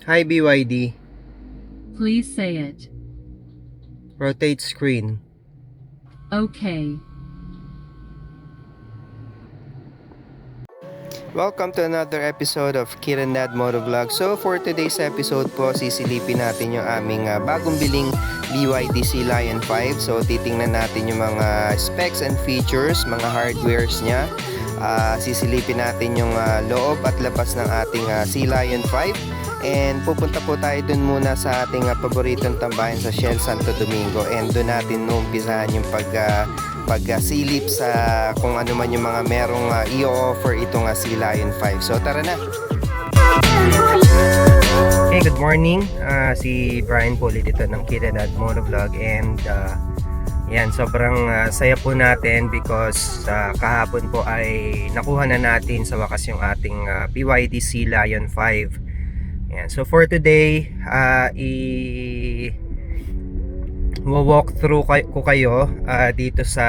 Hi BYD. Please say it. Rotate screen. Okay. Welcome to another episode of Kid and Dad Motovlog. So for today's episode po, sisilipin natin yung aming bagong biling BYD Sea Lion 5. So titingnan natin yung mga specs and features, mga hardwares niya. Sisilipin natin yung loob at labas ng ating Sea Lion 5. And pupunta po tayo dun muna sa ating paboritong tambayan sa Shell Santo Domingo. And dun natin umpisahan yung pagsilip sa kung ano man yung mga merong i-offer itong Sea Lion 5. So tara na! Hey, good morning! Si Brian po ulit ito ng Kid and Dad Motovlog. And yan, sobrang saya po natin because kahapon po ay nakuha na natin sa wakas yung ating BYD Sea Lion 5. Yan. So for today, walk through ko kayo dito sa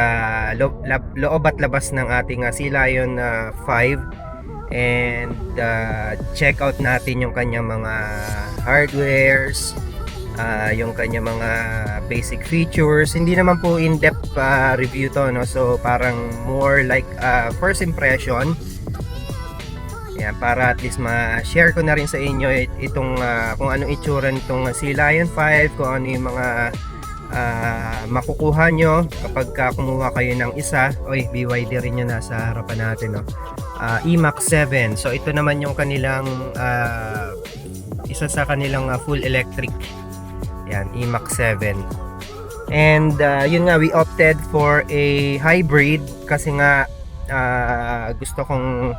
loob at labas ng ating Sea Lion 5 and check out natin yung kanyang mga hardwares, yung kanyang mga basic features. Hindi naman po in-depth review to, no? So parang more like first impression. Yan, para at least ma-share ko na rin sa inyo itong kung anong itsura nitong Sea Lion 5, kung ano yung mga makukuha nyo kapag kumuha kayo ng isa. Oy, BYD rin yun nasa harapan natin, no? E-Max 7. So ito naman yung kanilang isa sa kanilang full electric. Yan, E-Max 7. And yun nga, we opted for a hybrid kasi nga gusto kong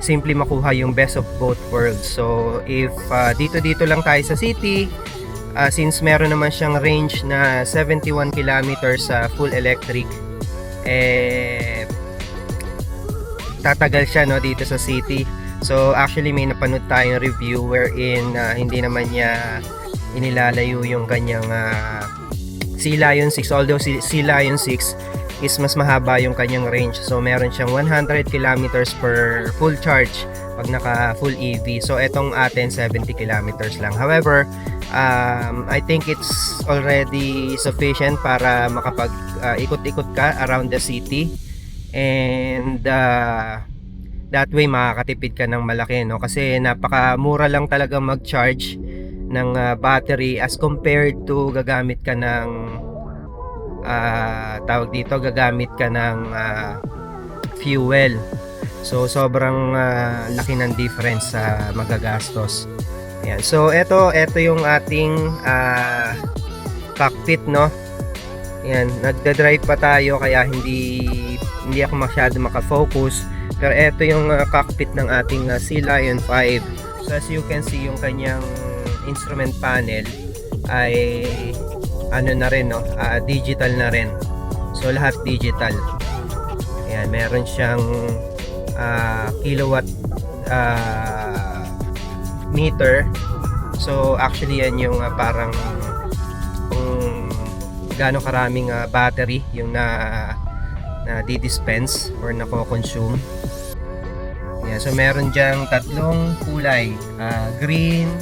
simply makuha yung best of both worlds. So if dito lang tayo sa city, since meron naman siyang range na 71 kilometers sa full electric, tatagal siya, no, dito sa city. So actually may napanood tayong review wherein hindi naman niya inilalayo yung kanyang Sea Lion 6, although Sea Lion 6 is mas mahaba yung kanyang range. So meron siyang 100 kilometers per full charge pag naka full EV. So etong atin 70 kilometers lang. However, I think it's already sufficient para makapag ikot-ikot ka around the city, and that way makakatipid ka ng malaki, no? Kasi napakamura lang talaga mag-charge ng battery as compared to gagamit ka ng gagamit ka ng fuel. So sobrang laki ng difference sa magagastos. Ayan. So ito yung ating cockpit, no? Ayan, nagda-drive pa tayo kaya hindi ako masyado makafocus. Pero ito yung cockpit ng ating Sea Lion 5. So as you can see, yung kanyang instrument panel ay ano na rin, no? Digital na rin. So lahat digital. Ayan, meron siyang kilowatt meter. So actually yan yung parang kung gaano karaming battery yung na di-dispense or nako-consume. Ayan, so meron diyang tatlong kulay, green,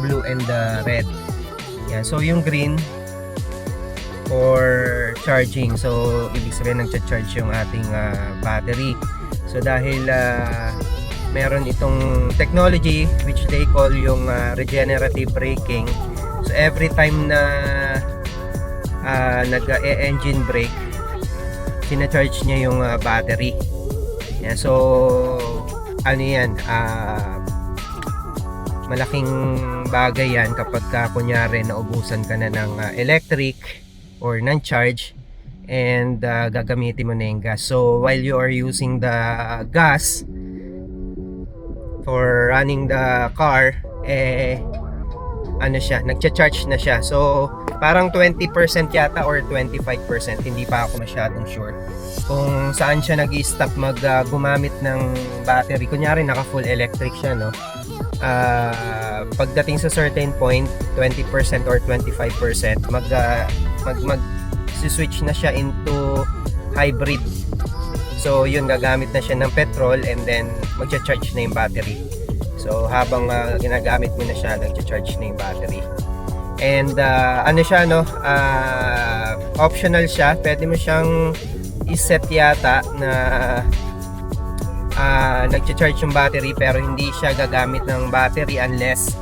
blue, and red. Yan, so yung green for charging. So ibig sabihin nagcha-charge yung ating battery. So dahil meron itong technology which they call yung regenerative braking. So every time na nag-engine brake, sina-charge niya yung battery. Yan, so ano yan, malaking bagay yan kapag kunyari naubusan ka na ng electric or ng charge and gagamitin mo na yung gas. So while you are using the gas for running the car, ano siya, nagcha-charge na siya. So parang 20% yata or 25%, hindi pa ako masyadong sure kung saan siya nag-i-stop gumamit ng battery. Kunyari naka full electric siya, no? Pagdating sa certain point, 20% or 25%, mag-switch na siya into hybrid. So yun, gagamit na siya ng petrol and then magcha-charge na yung battery. So habang ginagamit mo na siya, nagcha-charge na yung battery. And ano siya, no, optional siya. Pwede mo siyang iset yata na nagcha-charge yung battery, pero hindi siya gagamit ng battery unless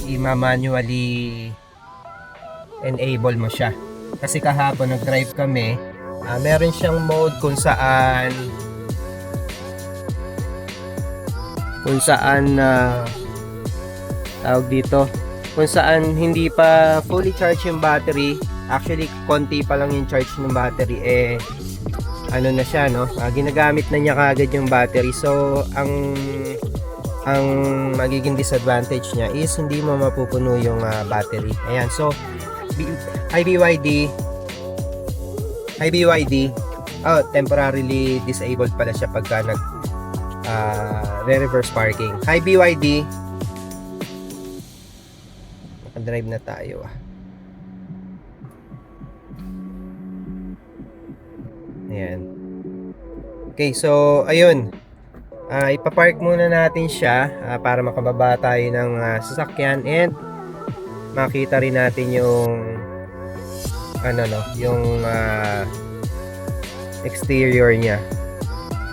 i-manually enable mo siya. Kasi kahapon nag-drive kami, meron siyang mode kung saan tawag dito, kung saan hindi pa fully charge yung battery. Actually konti pa lang yung charge ng battery, ano na siya, no, ginagamit na niya kagad yung battery. So ang magiging disadvantage niya is hindi mo mapupuno yung battery. Ayan, so hi BYD, temporarily disabled pala siya pagka nag reverse parking. Hi BYD, nakadrive na tayo. Ayan. Okay, so ayun, ipapark muna natin siya para makababa tayo ng sasakyan and makita rin natin yung yung exterior niya.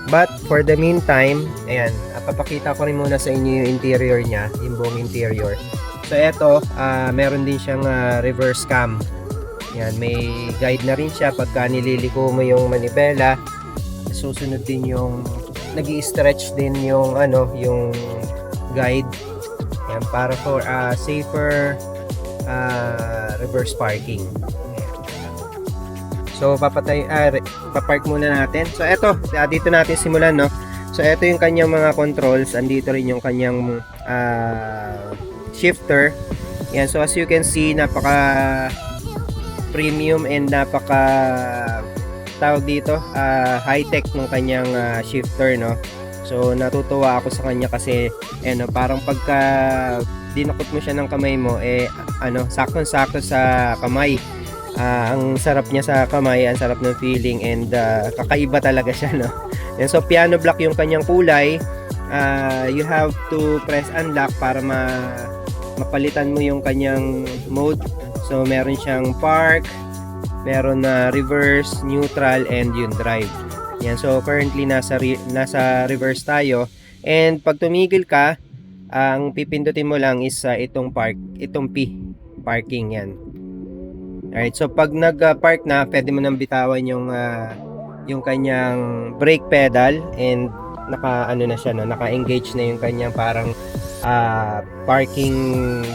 But for the meantime, ayan, papakita ko rin muna sa inyo yung interior niya, yung buong interior. So eto, meron din siyang reverse cam. Yan, may guide na rin siya pagka nililiko mo yung manibela. Susunod din yung nag-i-stretch din yung yung guide. Yan, para for safer reverse parking. So papark muna natin. So eto, dito natin simulan, no. So eto yung kanyang mga controls, andito rin yung kanyang shifter. Yan, so as you can see, napaka premium and napaka tawag dito, high-tech ng kanyang shifter, no. So natutuwa ako sa kanya kasi parang pagka dinakot mo siya ng kamay mo, saktong-sakto sa kamay. Ang sarap niya sa kamay, ang sarap ng feeling, and kakaiba talaga siya, no. And so piano black yung kanyang kulay. You have to press unlock para mapalitan mo yung kanyang mode. So meron siyang park, meron na reverse, neutral, and yung drive. Yan, so currently nasa reverse tayo, and pag tumigil ka, ang pipindutin mo lang is itong P, parking. Yan. Alright, so pag nag-park na, pwede mo nang bitawan yung kanyang brake pedal, and naka-engage na yung kanyang parang parking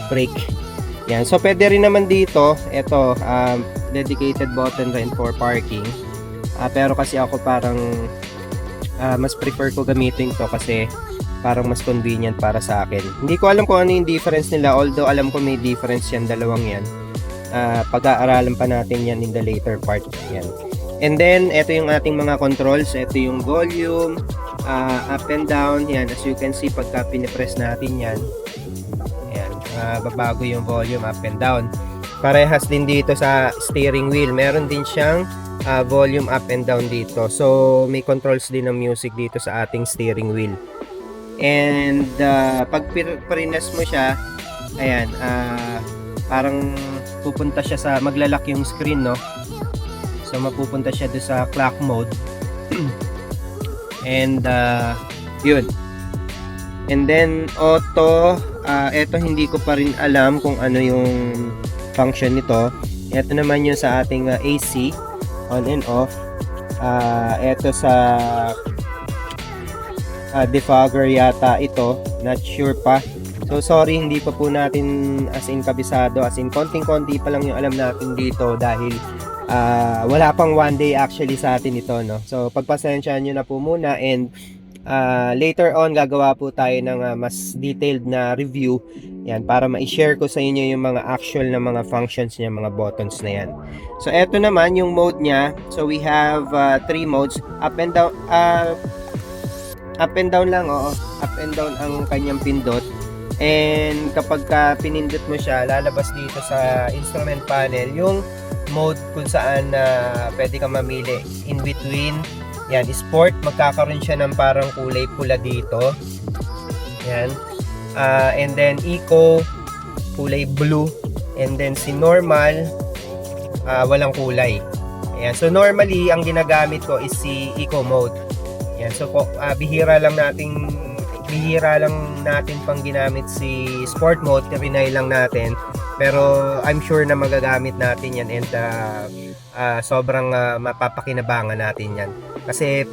brake. Yan, so pwede rin naman dito, ito, dedicated button rin for parking. Pero kasi ako parang mas prefer ko gamitin to kasi parang mas convenient para sa akin. Hindi ko alam kung ano yung difference nila, although alam ko may difference yan, dalawang yan. Pag-aaralan pa natin yan in the later part. Yan. And then, ito yung ating mga controls. Ito yung volume, up and down. Yan, as you can see, pagka pinipress natin yan, yan, babago yung volume up and down. Parehas din dito sa steering wheel. Meron din siyang volume up and down dito. So, may controls din ng music dito sa ating steering wheel. And, pag prines mo siya, ayan, parang pupunta siya sa, maglalak yung screen, no. So mapupunta siya doon sa clock mode. And yun. And then auto, eto hindi ko pa rin alam kung ano yung function nito. Eto naman yung sa ating AC, on and off. Eto sa defogger yata ito, not sure pa. So sorry, hindi pa po natin as in kabisado, as in konting-konti pa lang yung alam natin dito dahil wala pang one day actually sa atin ito, no. So pagpasensyahan nyo na po muna, and later on gagawa po tayo ng mas detailed na review yan para ma-share ko sa inyo yung mga actual na mga functions niya, mga buttons na yan. So eto naman yung mode niya. So we have 3 modes, up and down, lang, oo. Up and down ang kanyang pindot. And kapag pinindot mo siya, lalabas dito sa instrument panel yung mode kung saan pwede kang mamili in between. Yan, sport, magkakaroon siya ng parang kulay pula dito. Yan. And then Eco, kulay blue. And then si normal, walang kulay. Ayan. So normally, ang ginagamit ko is si Eco mode. Ayan. So bihira lang natin pang ginamit si sport mode, rinay lang natin. Pero I'm sure na magagamit natin yan, and sobrang mapapakinabangan natin yan. Kasi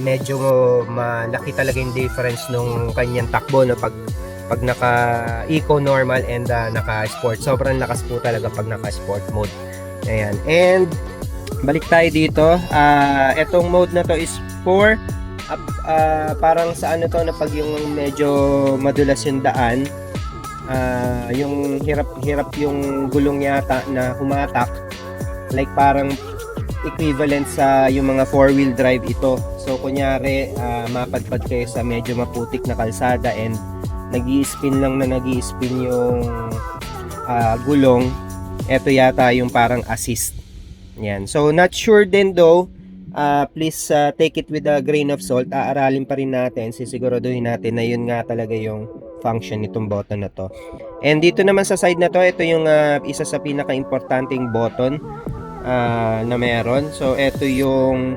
medyo malaki talaga yung difference nung kanyang takbo, no? Pag naka eco normal and naka sport, sobrang lakas po talaga pag naka sport mode. Ayan. And balik tayo dito. Etong mode na to is for parang sa ano to, na pag yung medyo madulas yung daan, yung hirap yung gulong yata na humatak, like parang equivalent sa yung mga 4-wheel drive ito. So kunyari mapadpad kayo sa medyo maputik na kalsada and nag-i-spin yung gulong, eto yata yung parang assist. Yan. So not sure din though, please take it with a grain of salt. Aaralin pa rin natin, sisiguraduhin natin na yun nga talaga yung function nitong button na to. And dito naman sa side na to, ito yung isa sa pinaka-importanting button na meron. So ito yung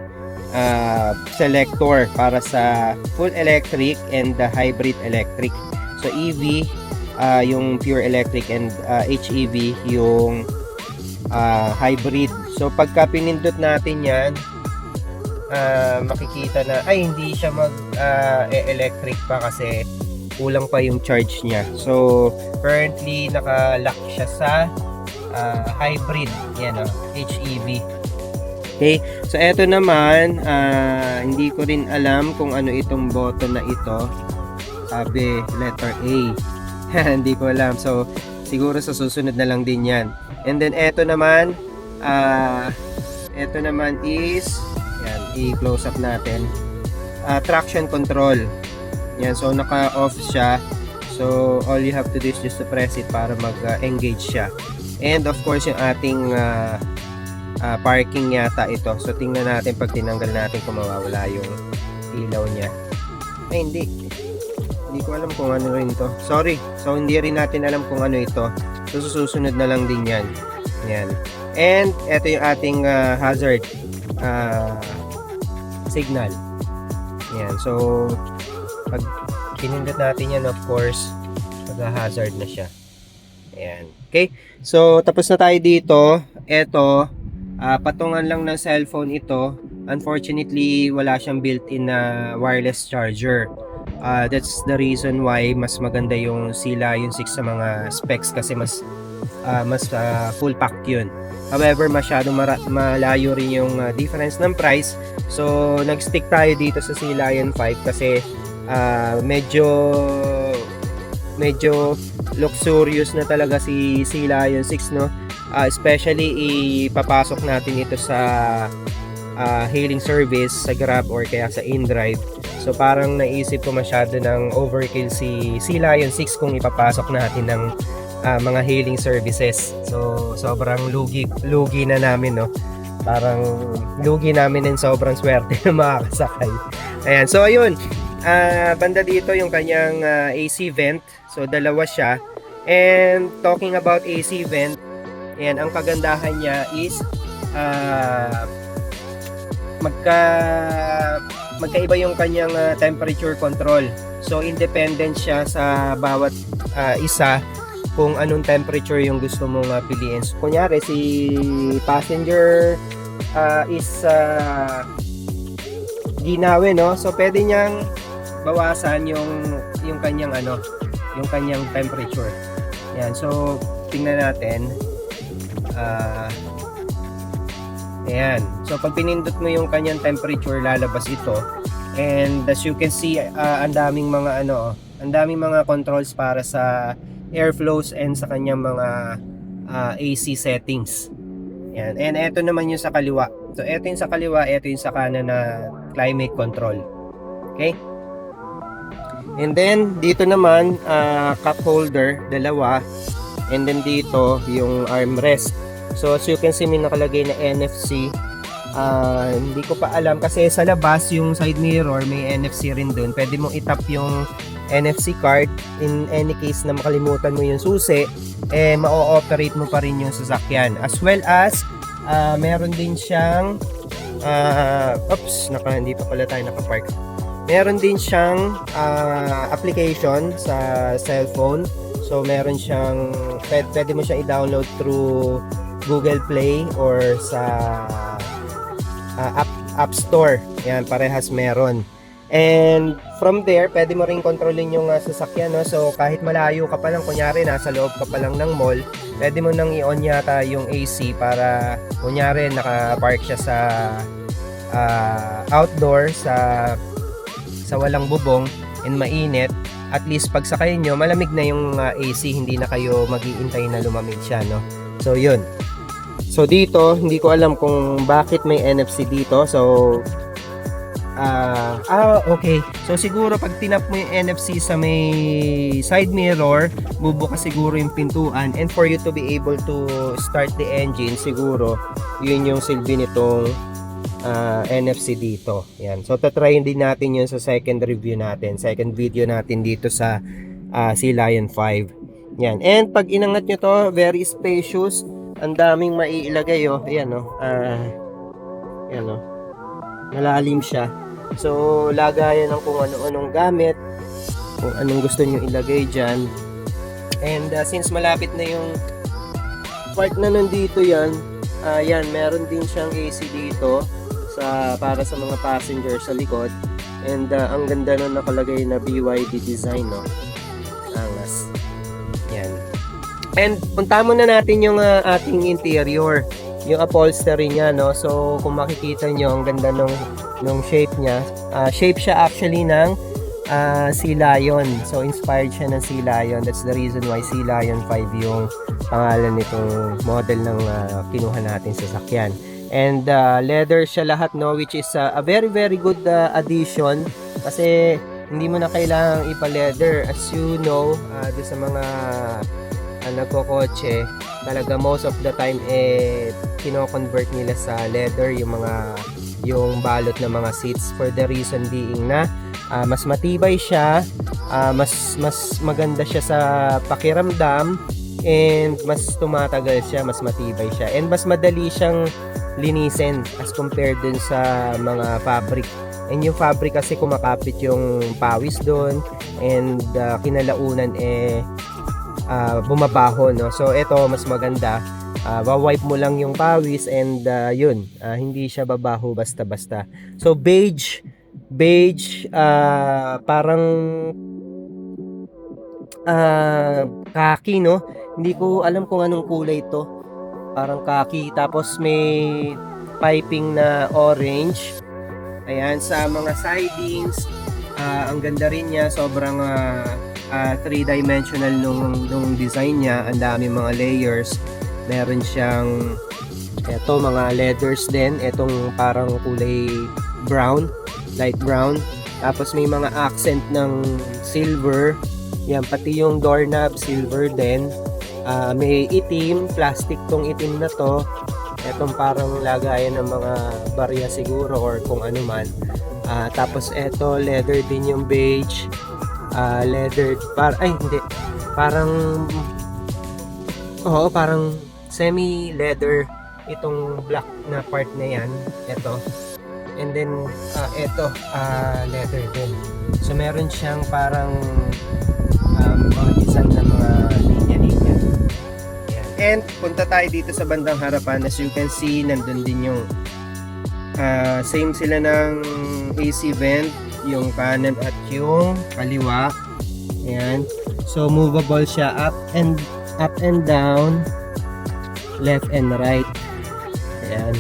selector para sa full electric and the hybrid electric. So EV yung pure electric, and HEV yung hybrid. So pagka pinindot natin yan, makikita na hindi siya electric pa kasi kulang pa yung charge niya. So currently naka-lock siya sa hybrid, yan HEV. Okay, so eto naman, hindi ko rin alam kung ano itong button na ito. Sabi letter A. Hindi ko alam, so siguro sa susunod na lang din yan. And then eto naman is yan, i-close up natin, traction control. Yan, so naka-off siya. So all you have to do is just to press it para mag-engage siya. And of course yung ating parking yata ito. So tingnan natin pag tinanggal natin kung mawawala yung ilaw niya. Hindi ko alam kung ano rin to. Sorry. So hindi rin natin alam kung ano ito. So susunod na lang din yan. Yan. And ito yung ating hazard signal. Yan. So pag pinindot natin yan, of course, mag-hazard na siya. Ayan. Okay. So tapos na tayo dito. Ito, patungan lang ng cellphone ito. Unfortunately, wala siyang built-in na wireless charger. That's the reason why mas maganda yung Sea-Lion 6 sa mga specs, kasi mas full pack yun. However, masyadong malayo rin yung difference ng price. So nag-stick tayo dito sa Sea-Lion 5 kasi medyo luxurious na talaga si Sea-Lion 6, no? Especially ipapasok natin ito sa hailing service sa Grab or kaya sa InDrive. So parang naisip ko masyado ng overkill si Sea-Lion 6 kung ipapasok natin ng mga hailing services. So sobrang lugi na namin, no? Parang lugi namin din, sobrang swerte na makakasakay. Ayan, so ayun, banda dito yung kanyang AC vent. So dalawa siya. And talking about AC vent, ayan, ang kagandahan niya is magkaiba yung kanyang temperature control. So independent siya sa bawat isa kung anong temperature yung gusto mong piliin. So, kunyari si passenger is ginawin, no? So pwede niyang bawasan yung kanyang yung kanyang temperature. Yan. So tingnan natin. Ayan. So pag pinindot mo yung kanyang temperature, lalabas ito. And as you can see, ang daming mga controls para sa airflows and sa kanyang mga AC settings. Ayan. And ito naman yung sa kaliwa. So ito yung sa kaliwa, ito yung sa kanan na climate control. Okay? And then dito naman, cup holder, dalawa. And then dito yung armrest. So as you can see, may nakalagay na NFC. Hindi ko pa alam kasi sa labas yung side mirror may NFC rin doon. Pwede mong itap yung NFC card. In any case na makalimutan mo yung susi, ma-ooperate mo pa rin yung sasakyan. As well as meron din siyang hindi pa pala tayo nakapark. Meron din siyang application sa cellphone. So meron siyang pwede mo siyang i-download through Google Play or sa App Store. Yan, parehas meron. And from there, pwede mo rin kontrolin yung sasakyan, no? So kahit malayo ka pa lang, kunyari nasa loob ka pa lang ng mall, pwede mo nang i-on yata yung AC para kunyari naka-park siya sa outdoor, sa walang bubong and mainit. At least pag sakay nyo, malamig na yung AC, hindi na kayo mag-iintay na lumamig siya, no? So yun. So dito, hindi ko alam kung bakit may NFC dito. So okay. So siguro pag tinap mo yung NFC sa may side mirror, bubukas siguro yung pintuan, and for you to be able to start the engine, siguro yun yung silbi nitong NFC dito. Yan. So tatryin din natin yun sa second review natin, second video natin dito sa Sea Lion 5. Yan. And pag inangat nyo to, very spacious. Ang daming maiilagay, oh. Ayan, oh. Ayan, oh. Malalim siya. So, lagayan ng kung ano-anong gamit, kung anong gusto nyo ilagay dyan. And since malapit na yung park na nandito yan, yan, meron din siyang AC dito para sa mga passenger sa likod. And ang ganda nun nakalagay na BYD design, no? Angas. Yan. And punta muna natin yung ating interior, yung upholstery niya, no? So kung makikita nyo, ang ganda nung shape niya. Shape siya actually ng Sea Lion. So inspired siya ng Sea Lion. That's the reason why Sea Lion 5 yung pangalan nitong model ng kinuha natin sa sasakyan. And leather siya lahat, no? Which is a very very good addition, kasi hindi mo na kailangang ipa-leather. As you know, sa mga nagkokotse, talaga most of the time kino-convert nila sa leather yung balot ng mga seats, for the reason being na mas matibay siya, mas maganda siya sa pakiramdam, and mas tumatagal siya, mas matibay siya, and mas madali siyang linisin as compared dun sa mga fabric. And yung fabric kasi kumakapit yung pawis doon, and kinalaunan bumabaho, no? So ito mas maganda, wa-wipe mo lang yung pawis, and hindi siya babaho basta-basta. So beige, parang khaki, no? Hindi ko alam kung anong kulay ito. Parang khaki, tapos may piping na orange. Ayan, sa mga sidings, ang ganda rin niya, sobrang 3-dimensional nung design niya. Ang dami mga layers. Meron siyang mga leathers din. Etong parang kulay brown, light brown. Tapos may mga accent ng silver. Yan, pati yung doorknob silver din. May itim, plastic tong itim na to. Etong parang lagayan ng mga barya siguro or kung ano man. Tapos eto, leather din yung beige. Leather, parang semi leather itong black na part na yan, eto. And then eto, leather din. So meron siyang parang mga design na mga linya-linya. And punta tayo dito sa bandang harapan. As you can see, nandun din yung same sila ng AC vent, yung kanan at yung kaliwa. Ayan. So movable siya up and down, left and right. Ayan.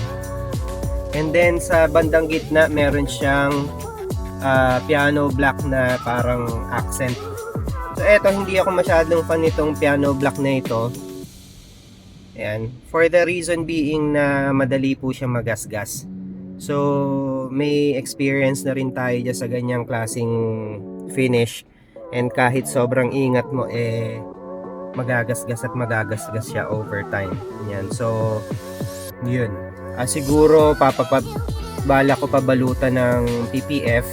And then sa bandang gitna, meron siyang piano black na parang accent. So eto, hindi ako masyadong fan nitong piano black na ito. Ayan. For the reason being na madali po siya magasgas. So may experience na rin tayo dyan sa ganyang klaseng finish. And kahit sobrang ingat mo, magagasgas at magagasgas siya over time. Ayan. So yun. Siguro bala ko pabalutan ng PPF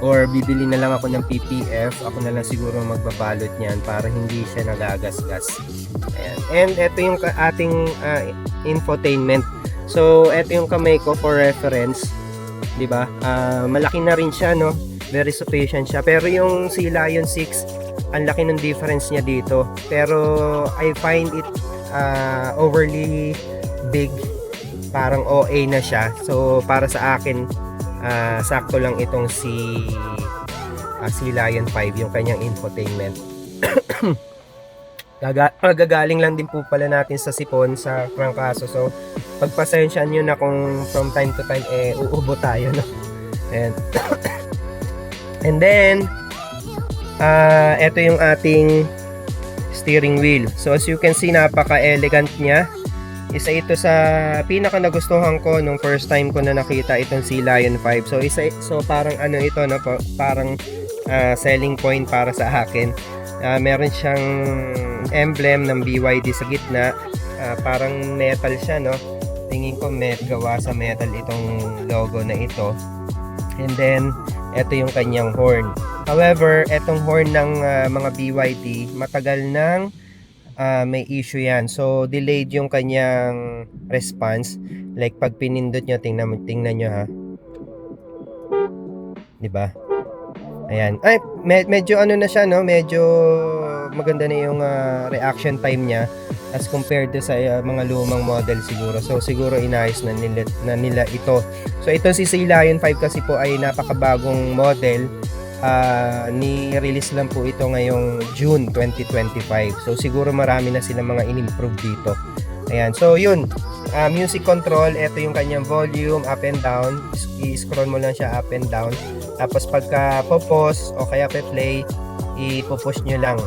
or bibili na lang ako ng PPF. Ako na lang siguro magbabalot niyan para hindi siya nagagasgas. Ayan. And ito yung ating infotainment. So ito yung kamay ko for reference, 'di ba? Malaki na rin siya, no? Very sufficient siya. Pero yung si Lion 6, ang laki ng difference niya dito. Pero I find it overly big. Parang OA na siya. So para sa akin, sakto lang itong si Lion 5, yung kanyang infotainment. Gagaling lang din po pala natin sa sipon sa prangkaso. So pagpasensyahan nyo na kung from time to time uubo tayo, no? And then ito yung ating steering wheel. So as you can see, napaka-elegant niya. Isa ito sa pinaka nagustuhan ko nung first time ko na nakita itong si Lion 5. So parang ano ito, no, parang selling point para sa akin. Meron siyang emblem ng BYD sa gitna. Parang metal siya, no. Tingin ko gawa sa metal itong logo na ito. And then ito yung kanyang horn. However, etong horn ng mga BYD, matagal nang may issue yan. So delayed yung kanyang response. Like pag pinindot nyo, tingnan nyo, ha, diba? Ayan. Ay, medyo ano na siya, no? Medyo maganda na yung reaction time niya as compared to sa mga lumang model siguro. So siguro inayos na nila ito. So itong si Lion 5 kasi po ay napakabagong model. Ni-release lang po ito ngayong June 2025. So siguro marami na silang mga in-improve dito. Ayan. So yun, music control, ito yung kanyang volume, up and down. I-scroll mo lang siya up and down. Tapos pagka po-pause o kaya pe-play, i-push nyo lang.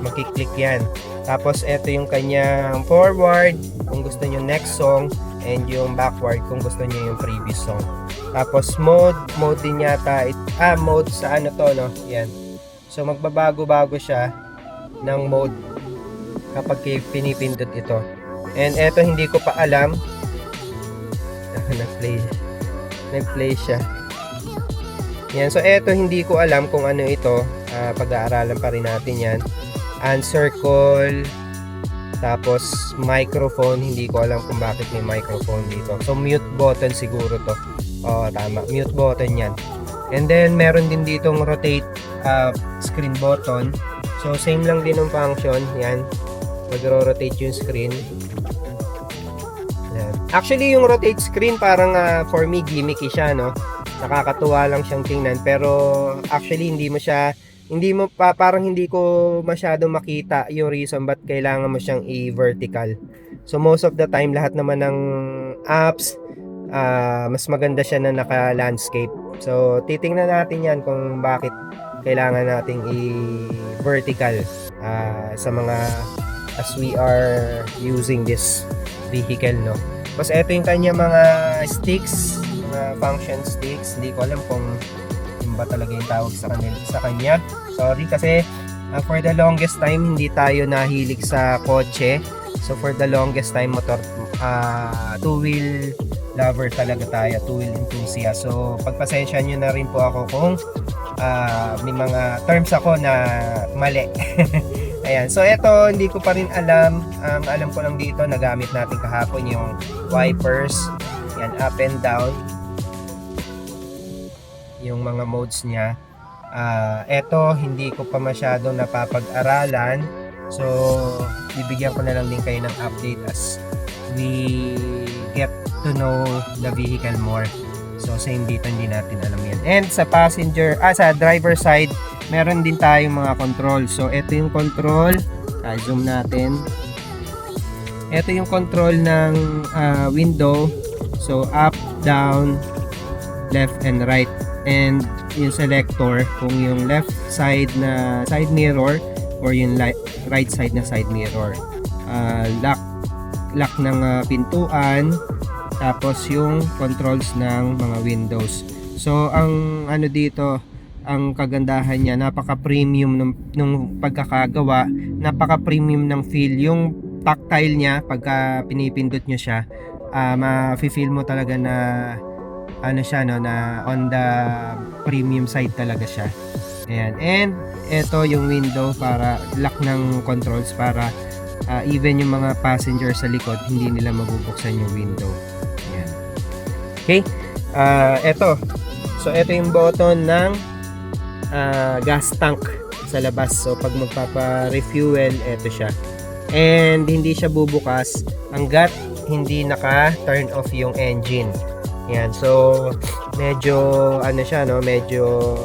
Magkiklik yan. Tapos ito yung kanyang forward kung gusto nyo next song, and yung backward kung gusto nyo yung previous song. Tapos mode din yata, mode sa ano to, no? Yan. So magbabago-bago siya ng mode kapag pinipindot ito. And eto hindi ko pa alam. Nag-play siya. Yan, so eto hindi ko alam kung ano ito. Pag-aaralan pa rin natin yan. Answer call, tapos microphone, hindi ko alam kung bakit may microphone dito. So mute button siguro to. Tama, mute button yan. And then meron din ditong rotate screen button. So same lang din ng function. Yan, mag-rotate yung screen. Yan. Actually yung rotate screen parang for me gimmicky siya, no? Nakakatuwa lang siyang tingnan, pero actually parang hindi ko masyado makita yung reason ba't kailangan mo siyang i-vertical. So most of the time, lahat naman ng apps, mas maganda siya na naka-landscape. So titingnan natin yan kung bakit kailangan nating i-vertical sa mga as we are using this vehicle, no? Tapos ito yung kanya mga sticks, mga function sticks. Hindi ko alam kung ba talaga yung tawag sa kanya. Sorry kasi for the longest time hindi tayo nahilig sa kotse. So for the longest time two-wheel lover talaga tayo, two-wheel enthusiast. So pagpasensya nyo na rin po ako kung may mga terms ako na mali. Ayan, so eto hindi ko pa rin alam. Alam ko lang dito nagamit natin kahapon yung wipers. Yan, up and down, yung mga modes niya. Eto hindi ko pa masyado napapag-aralan. So bibigyan ko na lang din kayo ng update as we get to know the vehicle more. So same dito, hindi natin alam yan. And sa sa driver side, meron din tayong mga control. So eto yung control. Zoom natin. Eto yung control ng window. So up, down, left and right. And yung selector kung yung left side na side mirror or yung right side na side mirror. Lock ng pintuan, tapos yung controls ng mga windows. So ang ano dito, ang kagandahan niya, napaka-premium nung pagkakagawa, napaka-premium ng feel. Yung tactile niya pagka pinipindot nyo siya, ma-feel mo talaga na ano siya, no, na on the premium side talaga siya. Ayan. And ito yung window para lock ng controls para even yung mga passenger sa likod hindi nila mabubuksan yung window. Ayan. Okay. Ito. So ito yung button ng gas tank sa labas. So pag magpapa-refuel, ito siya. And hindi siya bubukas hanggat hindi naka-turn off yung engine. Yan. So medyo ano siya, no, medyo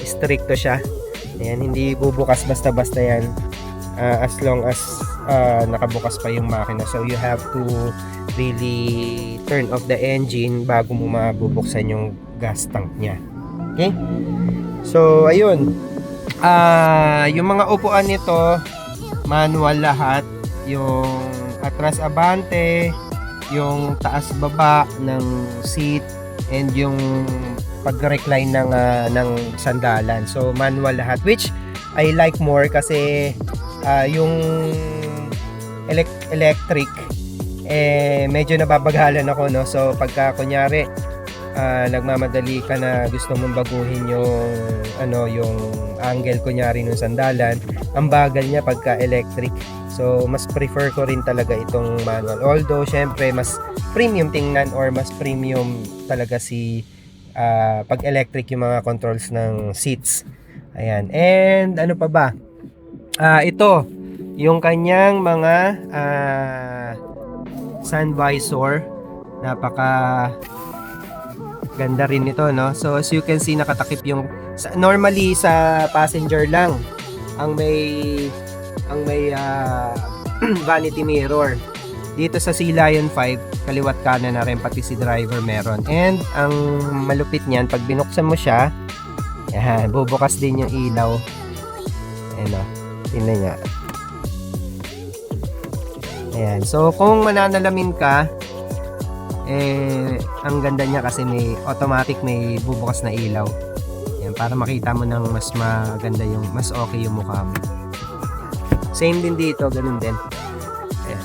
stricto siya. Ayan, hindi bubukas basta-basta yan as long as nakabukas pa yung makina. So you have to really turn off the engine bago mo mabubuksan yung gas tank niya. Okay? So ayun. Yung mga upuan nito manual lahat, yung atras abante, yung taas baba ng seat, and yung pag-recline ng sandalan. So manual lahat, which I like more kasi yung electric medyo nababagalan ako, no. So pagka kunyari nagmamadali ka na gusto mong baguhin yung angle kunyari ng sandalan, ang bagal niya pagka electric. So mas prefer ko rin talaga itong manual. Although syempre mas premium tingnan or mas premium talaga pag electric yung mga controls ng seats. Ayan. And ano pa ba? Ito yung kanyang mga sun visor. Napaka ganda rin nito, no? So as you can see, nakatakip yung normally sa passenger lang ang may vanity mirror. Dito sa Sea Lion 5, kaliwat kanan na rin, pati si driver meron. And ang malupit niyan, pag binuksan mo siya, yan, bubukas din yung ilaw. Ayan, o, tingnan niya. Ayan, so kung mananalamin ka, ang ganda niya kasi may automatic, may bubukas na ilaw. Yan, para makita mo ng mas maganda mas okay yung mukha mo. Same din dito, ganun din. Ayan.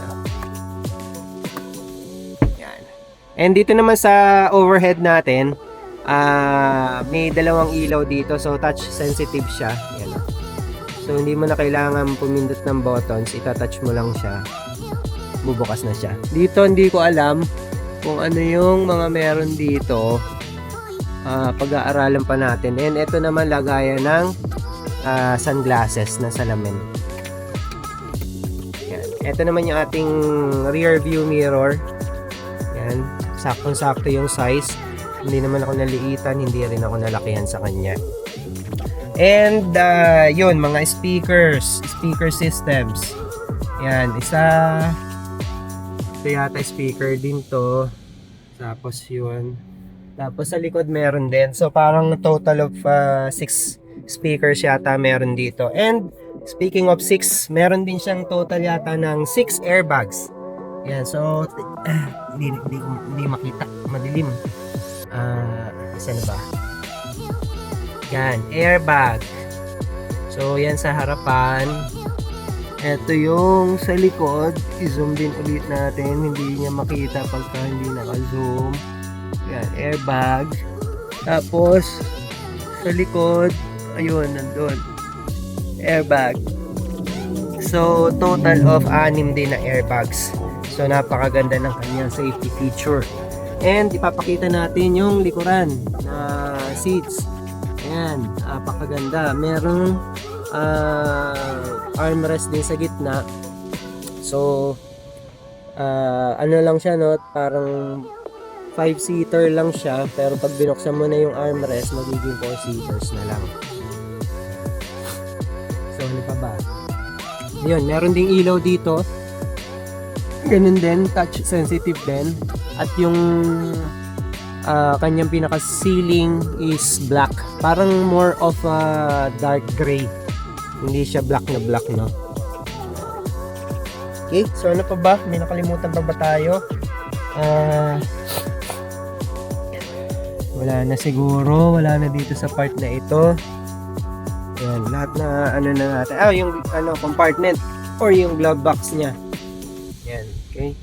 Yan. And dito naman sa overhead natin, may dalawang ilaw dito. So touch sensitive siya. Yan. So hindi mo na kailangan pumindot ng buttons, itatouch mo lang siya. Bubukas na siya. Dito hindi ko alam kung ano yung mga meron dito. Pag-aaralan pa natin. And ito naman lagayan ng sunglasses na salamin. Yan. Ito naman yung ating rear view mirror. Yan. Saktong-sakto yung size. Hindi naman ako naliitan, hindi rin ako nalakihan sa kanya. And yun, mga speaker systems. Yan, ito yata speaker din to. Tapos yun. Tapos sa likod meron din. So parang total of 6 speakers yata meron dito. And speaking of 6, meron din siyang total yata ng 6 airbags. Yan, so hindi makita, madilim. Saan ba? Yan, airbag. So yan sa harapan. Ito yung sa likod. I-zoom din ulit natin. Hindi niya makita pagka hindi naka-zoom. Yan, airbag. Tapos sa likod, ayun, nandun, airbag. So total of 6 din na airbags. So napakaganda ng kanyang safety feature. And ipapakita natin yung likuran na seats. Ayan, napakaganda. Merong armrest din sa gitna. So ano lang siya, no, parang 5-seater lang siya, pero pag binuksan mo na yung armrest, magiging 4-seaters na lang. So ano pa ba? Yun, meron ding ilaw dito. Ganun din, touch sensitive din. At yung kanyang pinaka ceiling is black. Parang more of a dark gray. Hindi siya black na black, no? Okay, so ano pa ba? May nakalimutan pa ba tayo? Wala na siguro. Wala na dito sa part na ito. Ayan, lahat na ano na natin. Yung compartment or yung glove box niya. Ayan, okay.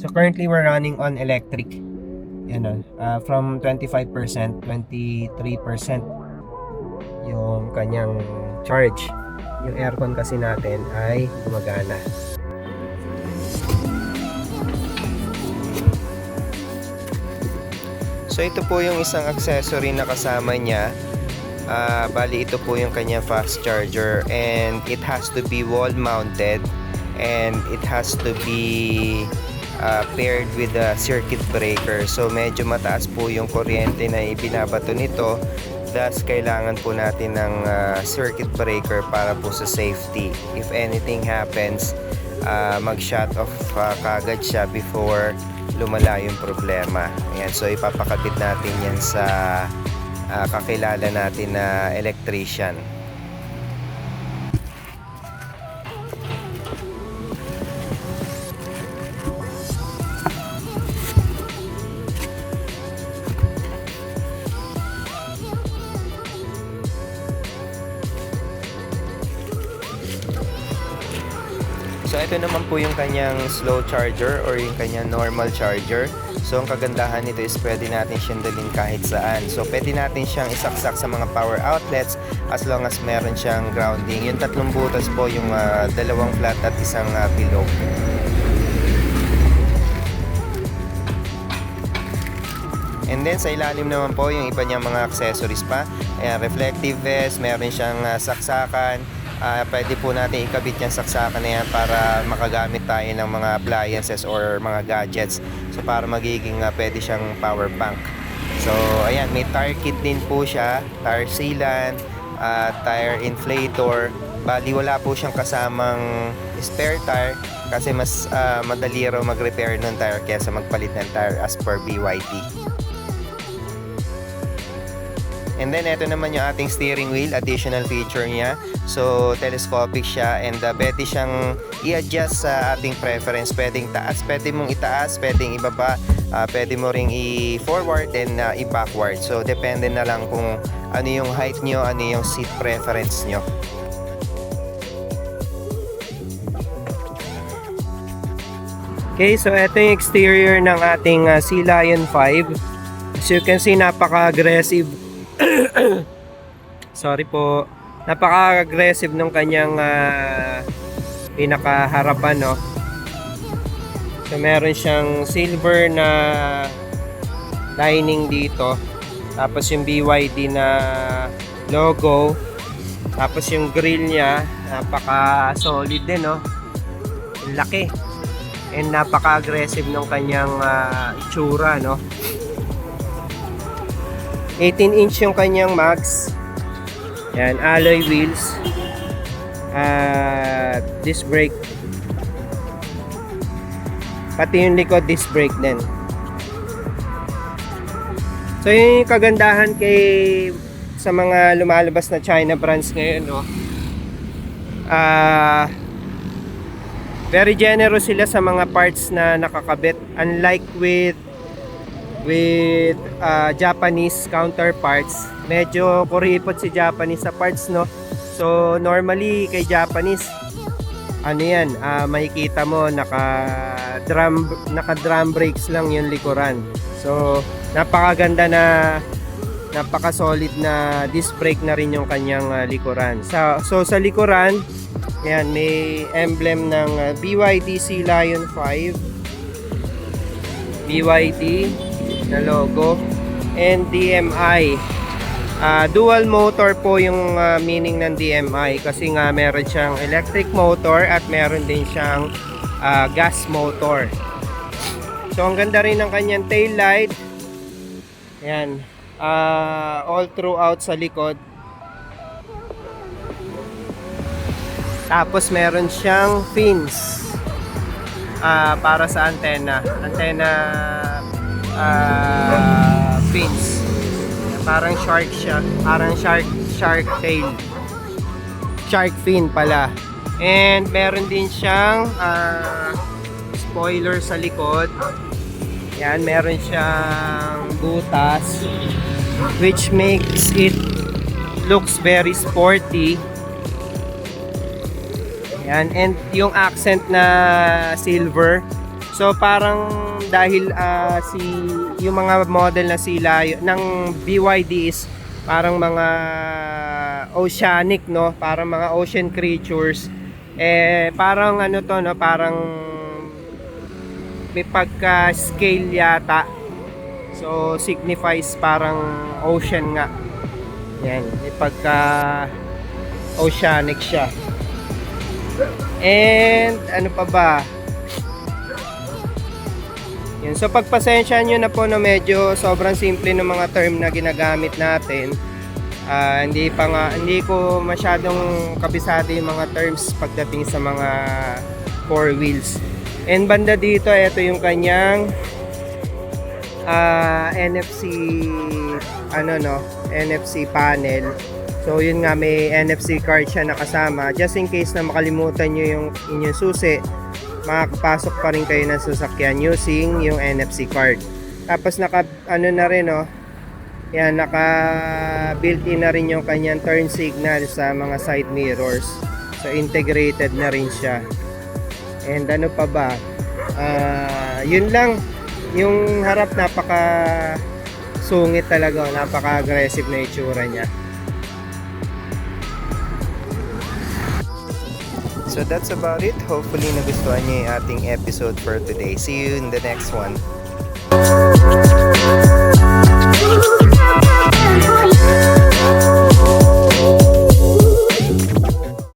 So currently we're running on electric. Yan from 25%, 23% yung kanyang charge. Yung aircon kasi natin ay gumagana. So ito po yung isang accessory na kasama niya. Bali ito po yung kanya fast charger, and it has to be wall mounted, and it has to be paired with a circuit breaker. So medyo mataas po yung kuryente na ibinabato nito. Thus kailangan po natin ng circuit breaker para po sa safety. If anything happens, mag-shut off kagad siya before lumala yung problema. Ayan, so ipapakabit natin yan sa kakilala natin na electrician. So ito naman po yung kanyang slow charger or yung kanyang normal charger. So ang kagandahan nito is pwede natin siyang dalhin kahit saan. So pwede natin siyang isaksak sa mga power outlets as long as meron siyang grounding. Yung tatlong butas po, yung dalawang flat at isang bilog. And then sa ilalim naman po yung iba niyang mga accessories pa. Ayan, reflective vest, meron siyang saksakan. Pwede po natin ikabit yung saksakan na yan para makagamit tayo ng mga appliances or mga gadgets. So para magiging pwede siyang power bank. So ayan, may tire kit din po siya, tire sealant, tire inflator. Bali wala po siyang kasamang spare tire kasi mas madali raw mag-repair ng tire kaysa magpalit ng tire as per BYD. And then ito naman yung ating steering wheel, additional feature niya. So telescopic siya, and pwede siyang i-adjust sa ating preference. Pwedeng taas, pwede mong itaas, pwedeng ibaba, pwede mo ring i-forward and i-backward. So depende na lang kung ano yung height nyo, ano yung seat preference nyo. Okay, so ito yung exterior ng ating Sea Lion 5. As you can see, napaka-aggressive. Sorry po. Napaka-aggressive ng kanyang pinakaharapan, no? So meron siyang silver na lining dito. Tapos yung BYD na logo. Tapos yung grill niya, napaka-solid din, no? Laki. And napaka-aggressive ng kanyang itsura, no? 18-inch yung kanyang mags. Yan, alloy wheels. Disc brake. Pati yung likod disc brake din. So yun yung kagandahan sa mga lumalabas na China brands ngayon, no? Very generous sila sa mga parts na nakakabit, unlike with Japanese counterparts. Medyo kuripot si Japanese sa parts, no? So normally kay Japanese, ano yan, makikita mo naka drum brakes lang yung likuran. So napakaganda na, napaka solid na disc brake na rin yung kanyang likuran. So sa likuran, yan, may emblem ng BYD Sea Lion 5, BYD na logo, and DMI. Dual motor po yung meaning ng DMI kasi nga meron siyang electric motor at meron din siyang gas motor. So ang ganda rin ng kanyang tail light. Yan, all throughout sa likod. Tapos meron siyang fins para sa antena fins. Parang shark siya, parang shark tail, shark fin pala. And meron din siyang spoiler sa likod. Yan, meron siyang butas which makes it looks very sporty. Yan, and yung accent na silver So parang dahil yung mga model na sila ng BYD is parang mga oceanic, no? Parang mga ocean creatures. Parang ano to, no? Parang may pagka-scale yata. So signifies parang ocean nga. Yan, may pagka-oceanic siya. And ano pa ba? Yun. So pagpasensya nyo na po na medyo sobrang simple ng mga term na ginagamit natin. Hindi ko masyadong kabisado yung mga terms pagdating sa mga four wheels. And banda dito, ito yung kanyang NFC NFC panel. So yun nga, may NFC card siya nakasama. Just in case na makalimutan nyo yung inyong susi, makakapasok pa rin kayo ng sasakyan using yung NFC card. Tapos naka built-in na rin yung kanyang turn signal sa mga side mirrors. So integrated na rin siya. And ano pa ba? Yun lang. Yung harap napaka sungit talaga, napaka-aggressive na itsura niya. So that's about it. Hopefully nagustuhan niyo yung ating episode for today. See you in the next one.